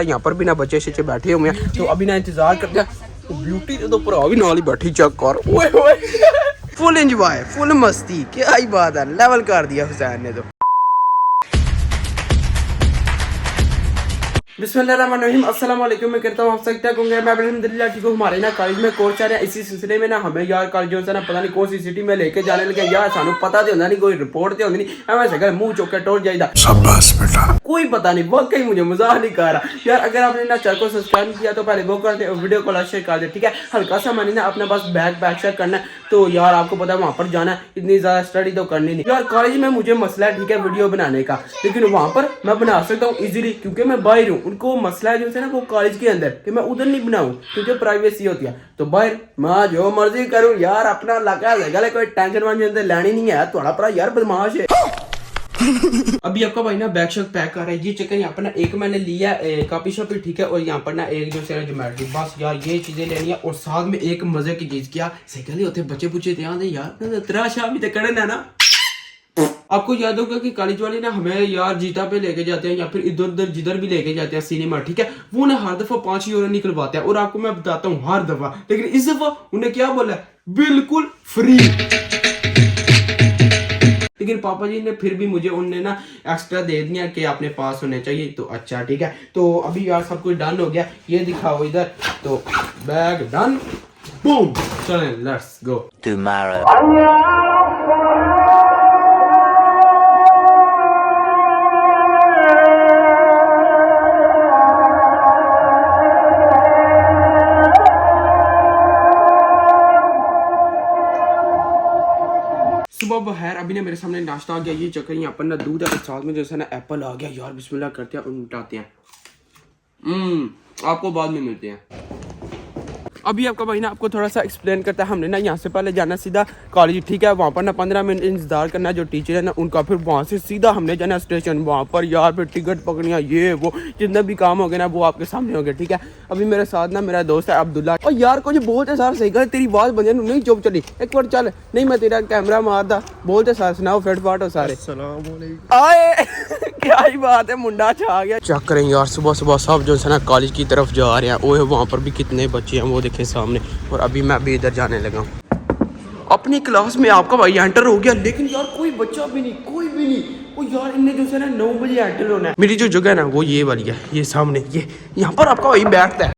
यहाँ पर भी ना बच्चे शच्चे बैठे हुए हैं, तो अभी ना इंतजार करते हैं। ब्यूटी तो भरा भी नाल ही बैठी, चेक कर, ओए ओए फुल एंजॉय, फुल मस्ती, क्या ही बात है, लेवल कर दिया हुसैन ने तो। बिस्मिल्लाहिर्रहमानिर्रहीम, अस्सलाम वालेकुम। मैं करता हूँ आप सब ठीक होंगे। मैं अल्हम्दुलिल्लाह ठीक हूँ। हमारे ना कॉलेज में कोर्स चल रहा है, इसी सिलसिले में ना हमें यार कॉलेज जो है ना पता नहीं कौन सी सिटी में लेके जाने लगे यार। सानू पता तो होंदा नहीं, कोई रिपोर्ट तो होंदी नहीं, एवं सगल मुंह चुक के टोर जाइदा। शाबाश बेटा, कोई पता नहीं, वाकई मुझे मजाक नहीं कर रहा यार। अगर आपने ना चैनल को सब्सक्राइब किया तो पहले वो कर दे और वीडियो को लाइक शेयर कर दे, ठीक है। हल्का सा मैंने ना अपने पास बैग शेयर करना है, तो यार आपको पता है वहाँ पर जाना है, इतनी ज्यादा स्टडी तो करनी नहीं यार। कॉलेज में मुझे मसला है, ठीक है, वीडियो बनाने का, लेकिन वहाँ पर मैं बना सकता हूँ इजीली, क्योंकि मैं बाहर हूँ। उनको मसला है जो है ना वो कॉलेज के अंदर, कि मैं उधर नहीं बनाऊं क्योंकि प्राइवेसी होती है। तो बाहर मैं जो मर्जी करूं यार, अपना इलाका है, कोई टेंशन वांशन लेनी नहीं है। थोड़ा परा यार बदमाश है। अभी आपका भाई ना बैग शैग पैक कर रहा है। ये चक्कर यहाँ पर ना एक मैंने लिया कॉपी शॉपी, ठीक है, और यहाँ पर ना एक जो है ज्योमेट्री, बस यार ये चीजें लेनी है। और साथ में एक मजे की चीज क्या सही होते बच्चे बुच्चे ध्यान दे यार, तेरा शाह भी तो करना है ना। आपको याद होगा कि कॉलेज वाले ना हमें यार जीता पे लेके जाते हैं या फिर इधर उधर जिधर भी लेके जाते हैं सिनेमा, ठीक है, वो ना हर दफा 5 यूरो निकलवाते हैं। और आपको मैं बताता हूँ हर दफा, लेकिन इस दफा उन्हें क्या बोला, बिल्कुल फ्री। लेकिन पापा जी ने फिर भी मुझे उनने ना एक्स्ट्रा दे दिया कि आपने पास होने चाहिए। तो अच्छा ठीक है, तो अभी यार सब कुछ डन हो गया। ये दिखाओ इधर, तो बैग डन, बूम, चलें लेट्स गो टुमारो। सुबह बहर अभी ना मेरे सामने नाश्ता आ गया। ये चक्कर यहाँ पर ना दूध है, साथ में जो है ना एप्पल आ गया यार। बिस्मिल्लाह करते हैं और उठाते हैं। आपको बाद में मिलते हैं। अभी आपका भाई ना आपको थोड़ा सा एक्सप्लेन करता है। हमने ना यहाँ से पहले जाना सीधा कॉलेज, ठीक है, वहाँ पर ना 15 मिनट इंतजार करना जो टीचर है ना उनका, फिर वहाँ से सीधा हमने जाना स्टेशन, वहाँ पर यार फिर टिकट पकड़िया, ये वो जितने भी काम हो गए ना वो आपके सामने हो गए, ठीक है। अभी मेरे साथ ना मेरा दोस्त है अब्दुल्ला, और यार कुछ बोलते सार सही कर, तेरी आवाज़ बन जाए नहीं चुप चली, एक बार चल, नहीं मैं तेरा कैमरा मारदा, बोलते सार सुनाओ फिट फाट हो सारे। आए क्या ही बात है, मुंडा छा गया। चेक करें यार, सुबह सुबह सब जो है ना कॉलेज की तरफ जा रहे हैं। वो वहाँ पर भी कितने बच्चे हैं वो देखे सामने, और अभी मैं भी इधर जाने लगा हूँ। अपनी क्लास में आपका भाई एंटर हो गया, लेकिन यार कोई बच्चा भी नहीं, कोई भी नहीं। वो यार इनने जो है ना 9 बजे एंटर होना है। मेरी जो जगह है ना वो ये वाली है, ये सामने, ये यहाँ पर आपका भाई बैठता है।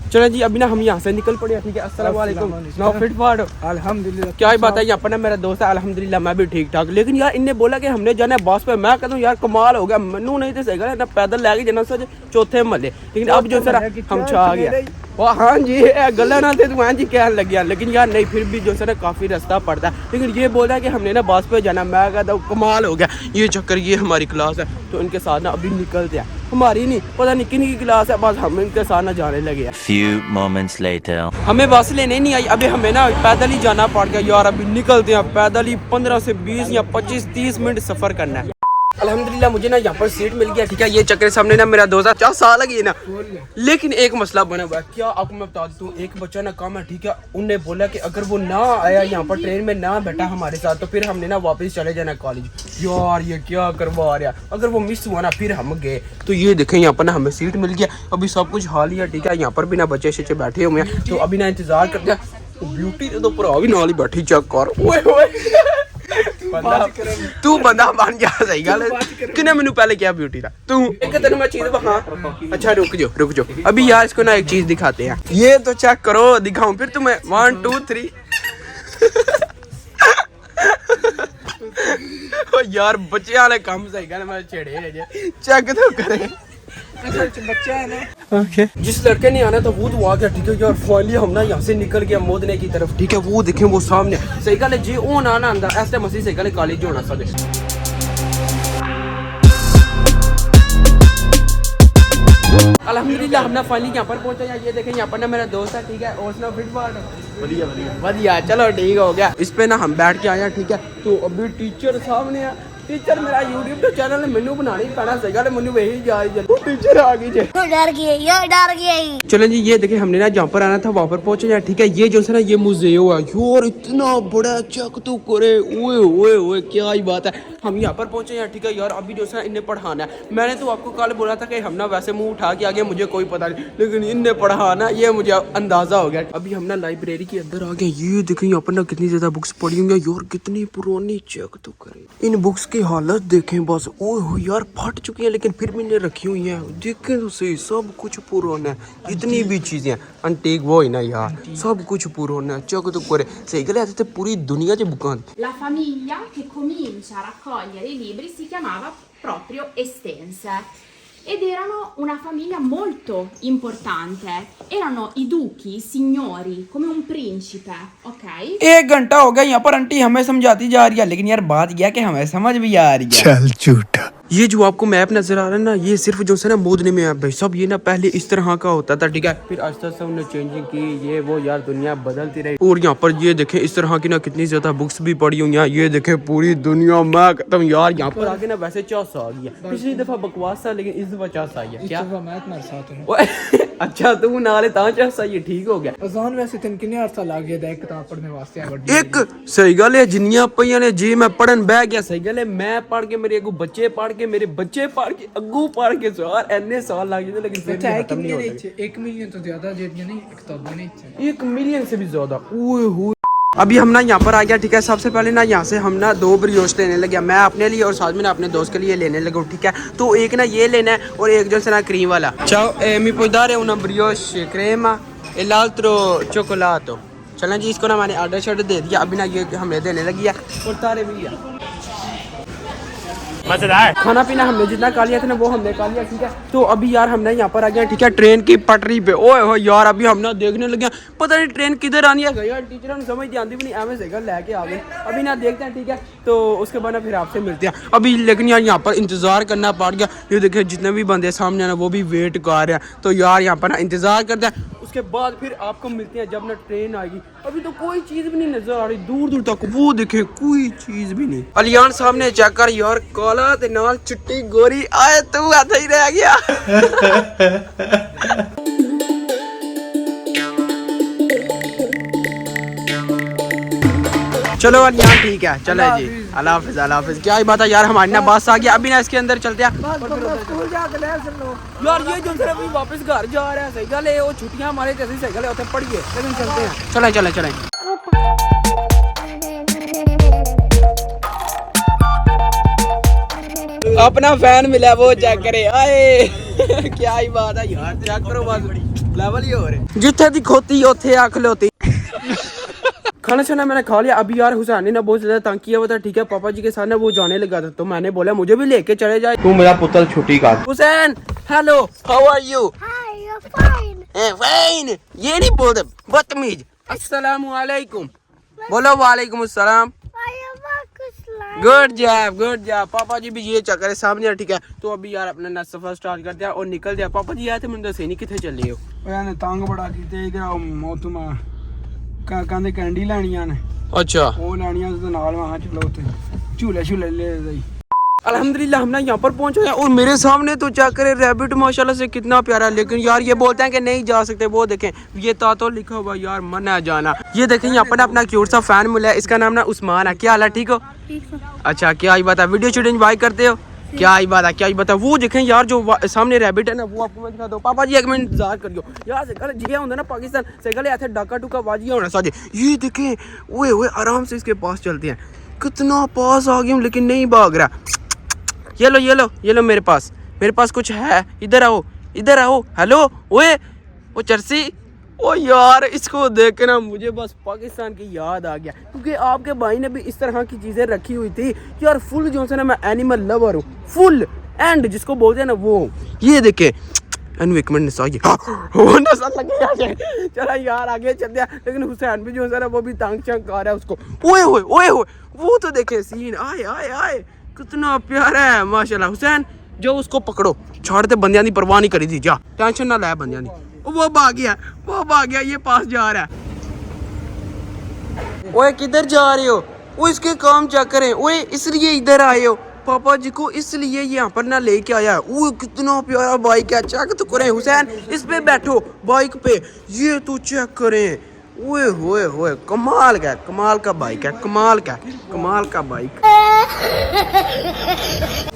चलो जी अभी ना हम यहाँ से निकल पड़े, ठीक है। अस्सलाम वालेकुम। नाउ फिट फाट अल्हम्दुलिल्लाह। क्या ही बात है, यहाँ पर ना मेरा दोस्त है, अल्हम्दुलिल्लाह मैं भी ठीक ठाक। लेकिन यार इनने बोला कि हमने जाना है बस पे। मैं कहता हूँ यार कमाल हो गया, मनु नहीं तो सही ना पैदल लेके जाना सच चौथे महल्ले। लेकिन अब जो सर हम छा गया, हाँ जी गला ना थे तो हाँ जी कहने लग गया। लेकिन यार नहीं, फिर भी जो है ना काफ़ी रास्ता पड़ता है। लेकिन ये बोल रहा है कि हमने ना बस पे जाना। मैं कहता हूँ कमाल हो गया। ये चक्कर, ये हमारी क्लास है, तो इनके साथ ना अभी निकलते हैं। हमारी नहीं पता नहीं किन की क्लास है, बस हम इनके साथ ना जाने लगे। Few moments later. हमें बस लेने नहीं आई, अभी हमें ना पैदल ही जाना पड़ गया यार। अभी निकलते हैं पैदल ही, 15 से 20 या 25-30 मिनट सफर करना है। अल्हम्दुलिल्लाह मुझे ना यहाँ पर सीट मिल गया, ठीक है। ये चक्कर सामने ना मेरा दोस्त 4 साल लगी ना, लेकिन एक मसला बना हुआ है। क्या आपको मैं बता दूँ, एक बच्चा ना कम है, ठीक है। उनने बोला कि अगर वो ना आया यहाँ पर ट्रेन में ना बैठा हमारे साथ, तो फिर हमने ना वापस चले जाना कॉलेज। यार ये क्या करवा रहा, अगर वो मिस हुआ ना फिर हम गए। तो ये देखें यहाँ पर ना हमें सीट मिल गया, अभी सब कुछ हाल ही है, ठीक है। यहाँ पर भी ना बच्चे शच्चे बैठे हुए हैं, तो अभी ना इंतजार करते हैं। ब्यूटी तो पूरा भी नाल ही बैठी, चेक कर, तू बंदा बन जा, सही गल है। किने मैनू पहले क्या ब्यूटी था तू, एक तेन मैं चीज हाँ अच्छा रुक जाओ अभी यार इसको ना एक चीज दिखाते हैं। ये तो चेक करो, दिखाऊं फिर तुम्हें 1 2 3 ओ यार बच्चे वाले काम सही गल मैं छेड़े चेक तो करें। बच्चा है ना, ओके। जिस लड़के ने आना था वो तो आ गया, ठीक है यार। फाइनली हम ना यहाँ से निकल गया मोदने की तरफ, ठीक है। वो देखें वो सामने, सही गल है जी ओ ना आंदा ऐसे मसीह सही गल कॉलेज होना सा। अल्हम्दुलिल्लाह हमने फाइनली यहाँ पर पहुंचा। ये देखें यहाँ पर ना मेरा दोस्त है, ठीक है, और उसने फिट फाट बढ़िया चलो ठीक हो गया। इस पे ना हम बैठ के आया, ठीक है। तो अभी टीचर सामने है, टीचर मेरा यूट्यूब तो चैनल मैनू बनाना ही पैना सही गल मैनू वही जा टीचर आ गई जे डर गई। चलें जी ये देखिए हमने ना जहाँ पर आना था वहाँ पर पहुंचे यार ठीक है। ये जो है ना ये म्यूजियम है यार इतना बड़ा चेक तो करे ओए ओए ओए क्या ही बात है। हम यहाँ पर पहुंचे यार ठीक है यार। अभी जो है ना इन्हें पढ़ाना है। मैंने तो आपको कल बोला था कि हम ना वैसे मुंह उठा के आगे मुझे कोई पता नहीं लेकिन इन्हें पढ़ाना ये मुझे अंदाजा हो गया। अभी हम ना लाइब्रेरी के अंदर आ गए। ये देखें यहाँ पर ना कितनी ज्यादा बुक्स पड़ी होंगी यार कितनी पुरानी चेक तो करें। इन बुक्स की हालत देखें बस ओए हो यार फट चुकी है लेकिन फिर भी इन्हें रखी हुई है। देखें तो सही सब कुछ पुराना है जितनी भी चीजें अंटीक वो ही ना यार सब कुछ पुराना है चेक तो करे सही गल थे पूरी दुनिया च बुकां। La famiglia che comincia a raccogliere i libri si chiamava proprio Estense ed erano una famiglia molto importante, erano i duchi, i signori, come un principe, ok? एक घंटा हो गया यहाँ पर आंटी हमें समझाती जा रही है लेकिन यार बात यह है कि हमें समझ भी आ रही है। चल झूठा। ये जो आपको मैप नजर आ रहा है ना ये सिर्फ जो है ना मोदने में है भाई सब। ये ना पहले इस तरह का होता था ठीक है फिर आस्ते आस्ते उन्होंने चेंजिंग की ये वो यार दुनिया बदलती रही। और यहाँ पर ये देखें इस तरह की ना कितनी ज्यादा बुक्स भी पड़ी हुई हैं। ये देखें पूरी दुनिया मैं कहता हूँ यार यहाँ पर आगे ना वैसे चौसा आ गया। पिछली दफा बकवास था लेकिन इस दफा चौसा आई है क्या मैं तुम्हारे साथ हूं। अच्छा तू नाले ता चौसा ये ठीक हो गया। अजान वैसे तेन किन्ने अर्सा लग गया एक किताब पढ़ने वास्ते है एक सही गल है जिन्नियां पईयां ने जी मैं पढ़न बह गया सही गल है। मैं पढ़ के मेरे अगू बच्चे पढ़ के मेरे बच्चे पढ़ के अगू पढ़ के यार एने साल लग जाते लेकिन फिर भी खत्म नहीं होते। 1 मिलियन तो ज्यादा जेडियां नहीं किताबें नहीं 1 मिलियन से भी ज्यादा ओए हो। अभी हम ना यहाँ पर आ गया ठीक है। सबसे पहले ना यहाँ से हम ना 2 ब्रियोच लेने लगे। मैं अपने लिए और साथ में ना अपने दोस्त के लिए लेने लगा ठीक है। तो एक ना ये लेना है और एक जो है ना क्रीम वाला। Ciao, mi puoi dare una brioche crema e l'altro cioccolato। चलें जी इसको ना मैंने ऑर्डर शर्ट दे दिया। अभी ना ये हमें देने लगी है और तारे भी है मजेदार। खाना पीना हमने जितना खा लिया था ना वो हमने खा लिया ठीक है। तो अभी यार हमने यहाँ पर आ गया ठीक है ट्रेन की पटरी पे। ओए हो यार अभी हम ना देखने लगे पता नहीं ट्रेन किधर आनी है यार। टीचर ने समझ आती भी नहीं एवं से लेके आ गए। अभी ना देखते हैं ठीक है तो उसके बाद ना फिर आपसे मिलते हैं अभी। लेकिन यार यहाँ पर इंतजार करना पड़ गया। ये देखिए जितने भी बंदे सामने आना वो भी वेट कर रहे हैं। तो यार यहाँ पर ना इंतजार करते हैं उसके बाद फिर आपको मिलते हैं जब ना ट्रेन आएगी। अभी तो कोई चीज भी नहीं नजर आ रही दूर दूर तक वो देखे कोई चीज भी नहीं। अलियान सामने चेक कर यार काला ते नाल चिट्टी गोरी आए तू आधा ही रह गया। चलो अलियान ठीक है चले जी अल्लाह हाफिज अल्लाह हाफिज। क्या ही बात है यार हमारी ना बस आ गया। अभी ना इसके अंदर चलते हैं यार। ये जो है अभी वापस घर जा रहा है सही गल है वो छुट्टियां हमारे जैसे सही गल है उसे पढ़िए लेकिन चलते हैं चलें चलें चलें। अपना फैन मिला वो चेक करे आए क्या ही बात है यार चेक करो बस लेवल ही हो रहे जिथे दी खोती उथे आख लोती। खाना शाना मैंने खा लिया। अभी यार हुसैन ने बहुत ज्यादा तंग किया हुआ था ठीक है। पापा जी के साथ ना वो जाने लगा था तो मैंने बोला मुझे भी लेके चले जाए। तू मेरा पुत्र छुट्टी का Hussain hello how are you fine ये नहीं बोलते बदतमीज। अस्सलाम वालेकुम बोलो वालेकुम अस्सलाम। गुड जॉब पापा जी भी ये चक्कर है सामने ठीक है। तो अभी यार अपना ना सफर स्टार्ट करते हैं और निकल जाए। पापा जी आए थे मैंने दसे नहीं कितने चले हो ओए तंग बड़ा कीते इधर मौतम कहंदे कैंडी लैनियां ने। अच्छा वो लैनियां ते नाल वहां चलो उते झूले झूले ले जाई। अल्हम्दुलिल्लाह हम ना यहाँ पर पहुंच गए और मेरे सामने तो चेक करे रैबिट माशाल्लाह से कितना प्यारा। लेकिन यार ये बोलते हैं कि नहीं जा सकते। वो देखें ये तातो लिखा हुआ यार मना जाना। ये देखें यहाँ पर अपना क्यूट सा फैन मिला है। इसका नाम ना उस्मान है। क्या हाल है ठीक हो अच्छा क्या ही बात है वीडियो शूट एंजॉय करते हो क्या ही बात है क्या ही बात है। वो देखें यार जो सामने रैबिट है ना वो आपको मैं दिखा दो। पापा जी 1 मिनट इंतजार करियो यार से जिया होंगे ना पाकिस्तान से गले ऐसे डाका टूका बाजिया होना साजे। ये देखें ओए ओए आराम से इसके पास चलते हैं। कितना पास आ गया हूँ लेकिन नहीं भाग रहा। ये लो मेरे पास कुछ है। इधर आओ हेलो ओए ओ चर्सी ओ यार इसको देख के ना मुझे बस पाकिस्तान की याद आ गया क्योंकि आपके भाई ने भी इस तरह की चीजें रखी हुई थी यार। फुल जो है ना मैं एनिमल लवर हूँ फुल एंड जिसको बोलते हैं ना वो। ये देखे एक मिनट चला यार आगे चलते हैं। लेकिन हुसैन भी जो है ना वो भी तंग चंग आ रहा है उसको। ओए वो तो देखे सीन आए कितना प्यारा है माशाल्लाह। हुसैन जो उसको पकड़ो छोड़ते बंदियां दी परवाह नहीं करी थी जा टेंशन ना ले बंदियां दी। वो भाग गया ये पास जा रहा है। ओए किधर जा रहे हो? वो इसके काम चेक करें। ओए इसलिए इधर आए हो? पापा जी को इसलिए यहाँ पर ना लेके आया। वो कितना प्यारा बाइक है, चेक तो करें हुसैन, इस पे बैठो बाइक पे, ये तो चेक करें। ओए होए होए, कमाल का बाइक है, कमाल का बाइक।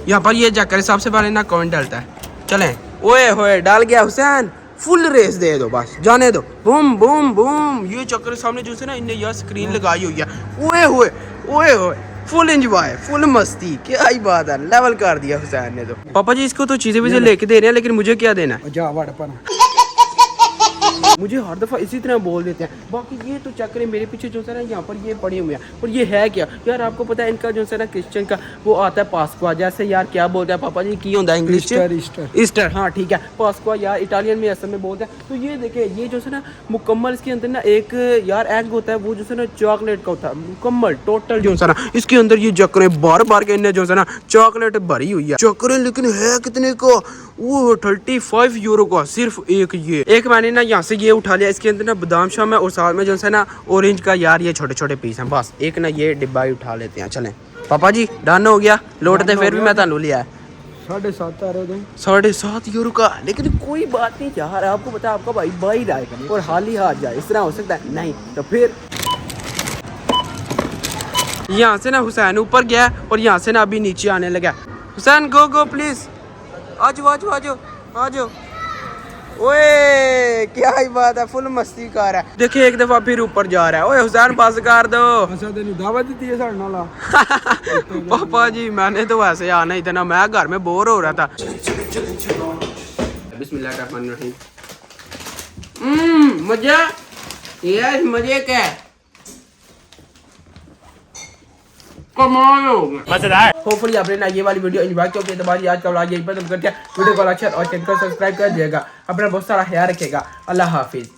यहाँ पर ये चेक करें, सबसे पहले ना कमेंट डालता है, चलें। ओए होए, डाल गया हुसैन, फुल रेस दे दो, बस जाने दो, बूम बूम बूम। ये चक्कर सामने जो है ना, इनने यार स्क्रीन लगाई हुई है। ओए होए, फुल एंजॉय, फुल मस्ती, क्या ही बात है, लेवल कर दिया हुसैन ने तो। पापा जी इसको तो चीजें भी लेके दे रहे हैं, लेकिन मुझे क्या देना है? जा वड़ पर मुझे हर दफा इसी तरह बोल देते हैं। बाकी ये तो चक्कर है, मेरे पीछे जो है ना यहाँ पर ये पड़े हुए हैं, और ये है क्या यार, आपको पता है इनका जो है ना क्रिश्चियन का वो आता है पास्कुआ, जैसे यार क्या बोलते हैं पापा जी, की होता है इंग्लिश ईस्टर, हाँ ठीक है, पास्कुआ यार इटालियन में असल में बोलते हैं। तो ये देखे, ये जो है ना मुकम्मल इसके अंदर ना एक यार एग होता है, वो जो है ना चॉकलेट का होता है, मुकम्मल टोटल जो है ना इसके अंदर ये चक्करें बार के इन्हें जो है ना चॉकलेट भरी हुई है चक्करें, लेकिन है कितने का? वो 35 यूरो का सिर्फ एक मैंने ना यहाँ से ये उठा लिया, इसके अंदर ना बादाम शाम है और साथ में जो है ना ऑरेंज का यार ये छोटे पीस हैं, बस एक ना ये डिब्बा ही उठा लेते हैं। चलें पापा जी, डन हो गया, लौटते फिर भी मैं तानू लिया है 7.5 आ रहे थे, 7.5 यूरो का। लेकिन कोई बात नहीं यार, आपको पता है आपका भाई बाई आएगा और हाल ही हार जाए, इस तरह हो सकता है? नहीं तो फिर यहाँ से ना हुसैन ऊपर गया और यहाँ से ना अभी नीचे आने लगा। हुसैन गो प्लीज, आजो। ओए क्या ही बात है, फुल मस्ती कर रहा है। देखिए एक दफा फिर ऊपर जा रहा है। ओए हुसैन पास कर दो। अच्छा तेरी दावत दी है साढ़े नाला पापा जी मैंने तो वैसे आना ही था ना, मैं घर में बोर हो रहा था। बिस्मिल्लाहिर्रहमानिर्रहीम। मजा, यस मजे का कमाल हो गया, मजेदार। होपफुली आपने ना ये वाली वीडियो एंजॉय किया। तुम्हारी आज का व्लॉग यही खत्म करते हैं। वीडियो को लाइक शेयर और चैनल को सब्सक्राइब कर दिएगा। अपना बहुत सारा ख्याल रखिएगा। अल्लाह हाफिज।